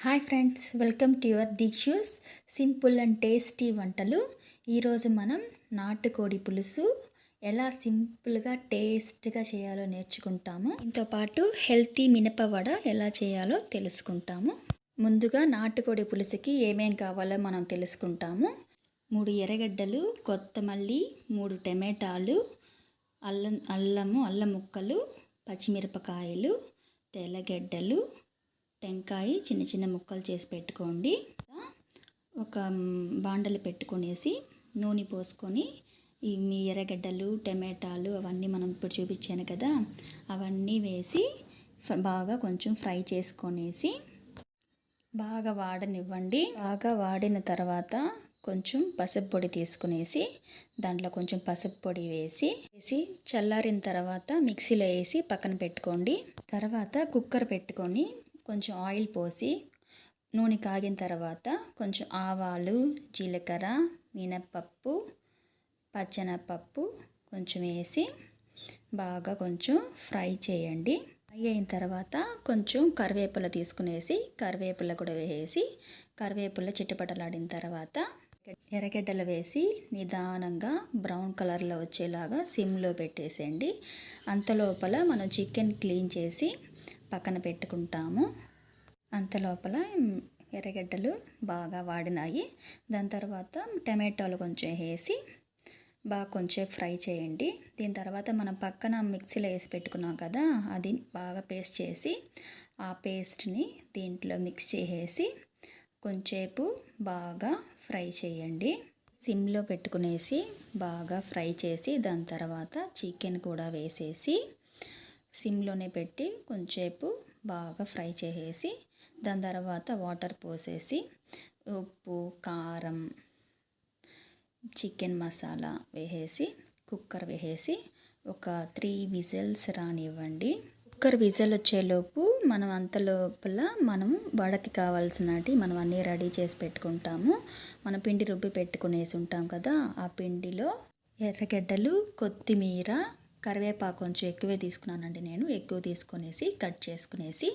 Hi friends, welcome to your Deekshu's simple and tasty వంటలు. ఈరోజు మనం నాటుకోడి పులుసు ఎలా సింపుల్గా టేస్ట్గా చేయాలో నేర్చుకుంటాము. దీంతో పాటు హెల్తీ మినపవడ ఎలా చేయాలో తెలుసుకుంటాము. ముందుగా నాటుకోడి పులుసుకి ఏమేం కావాలో మనం తెలుసుకుంటాము. 3 ఎర్రగడ్డలు, కొత్తమల్లి, 3 టమాటాలు, అల్లం ముక్కలు, పచ్చిమిరపకాయలు, తెల్లగడ్డలు, టెంకాయ చిన్న చిన్న ముక్కలు చేసి పెట్టుకోండి. ఒక బాండలు పెట్టుకొనేసి నూనె పోసుకొని మీ ఎర్రగడ్డలు, టమాటాలు అవన్నీ మనం ఇప్పుడు చూపించాను కదా, అవన్నీ వేసి బాగా కొంచెం ఫ్రై చేసుకొనేసి బాగా వాడనివ్వండి. బాగా వాడిన తర్వాత కొంచెం పసుపు పొడి తీసుకునేసి దాంట్లో కొంచెం పసుపు పొడి వేసి చల్లారిన తర్వాత మిక్సీలో వేసి పక్కన పెట్టుకోండి. తర్వాత కుక్కర్ పెట్టుకొని కొంచెం ఆయిల్ పోసి నూనె కాగిన తర్వాత కొంచెం ఆవాలు, జీలకర్ర, మినప్పప్పు, పచ్చెనపప్పు కొంచెం వేసి బాగా కొంచెం ఫ్రై చేయండి. ఫ్రై అయిన తర్వాత కొంచెం కరివేపుల తీసుకునేసి కరివేపుల కూడా వేసి కరివేపుల చిటపటలాడిన తర్వాత ఎర్రగడ్డలు వేసి నిదానంగా బ్రౌన్ కలర్లో వచ్చేలాగా సిమ్లో పెట్టేసేయండి. అంతలోపల మనం చికెన్ క్లీన్ చేసి పక్కన పెట్టుకుంటాము. అంతలోపల ఎర్రగడ్డలు బాగా వాడినాయి. దాని తర్వాత టమాటాలు కొంచెం వేసి బాగా కొంచెం ఫ్రై చేయండి. దీని తర్వాత మనం పక్కన మిక్సీలో వేసి పెట్టుకున్నాం కదా, అది బాగా పేస్ట్ చేసి ఆ పేస్ట్ని దీంట్లో మిక్స్ చేసేసి కొంచెంసేపు బాగా ఫ్రై చేయండి. సిమ్లో పెట్టుకునేసి బాగా ఫ్రై చేసి దాని తర్వాత చికెన్ కూడా వేసేసి సిమ్లోనే పెట్టి కొంచెంసేపు బాగా ఫ్రై చేసేసి దాని తర్వాత వాటర్ పోసేసి ఉప్పు, కారం, చికెన్ మసాలా వేసేసి కుక్కర్ వేసేసి ఒక 3 విజిల్స్ రానివ్వండి. కుక్కర్ విజిల్ వచ్చేలోపు మనం అంతలోపల మనం వడకి కావాల్సినవి మనం అన్నీ రెడీ చేసి పెట్టుకుంటాము. మనం పిండి రుబ్బి పెట్టుకునేసి ఉంటాం కదా, ఆ పిండిలో ఎర్రగడ్డలు, కొత్తిమీర, కరివేపాకు కొంచెం ఎక్కువే తీసుకున్నానండి. నేను ఎక్కువ తీసుకునేసి కట్ చేసుకునేసి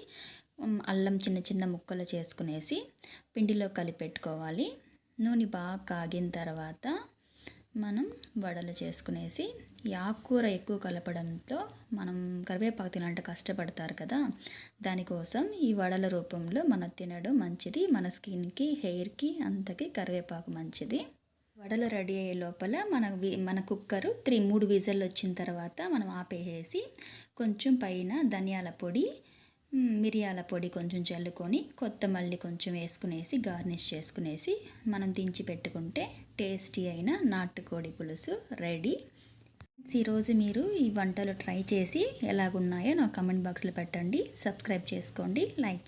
అల్లం చిన్న చిన్న ముక్కలు చేసుకునేసి పిండిలో కలిపెట్టుకోవాలి. నూనె బాగా కాగిన తర్వాత మనం వడలు చేసుకునేసి ఈ ఆకుకూర ఎక్కువ కలపడంతో మనం కరివేపాకు తినాలంటే కష్టపడతారు కదా, దానికోసం ఈ వడల రూపంలో మనం తినడం మంచిది. మన స్కిన్కి, హెయిర్కి అంతకి కరివేపాకు మంచిది. వడలు రెడీ అయ్యే లోపల మన కుక్కరు 3 విజిల్ వచ్చిన తర్వాత మనం ఆపేసి కొంచెం పైన ధనియాల పొడి, మిరియాల పొడి కొంచెం చల్లుకొని కొత్తమల్లి కొంచెం వేసుకునేసి గార్నిష్ చేసుకునేసి మనం దించి పెట్టుకుంటే టేస్టీ అయిన నాటుకోడి పులుసు రెడీ. ఈరోజు మీరు ఈ వంటలు ట్రై చేసి ఎలాగున్నాయో నా కామెంట్ బాక్స్లో పెట్టండి. సబ్స్క్రైబ్ చేసుకోండి, లైక్ చేయండి.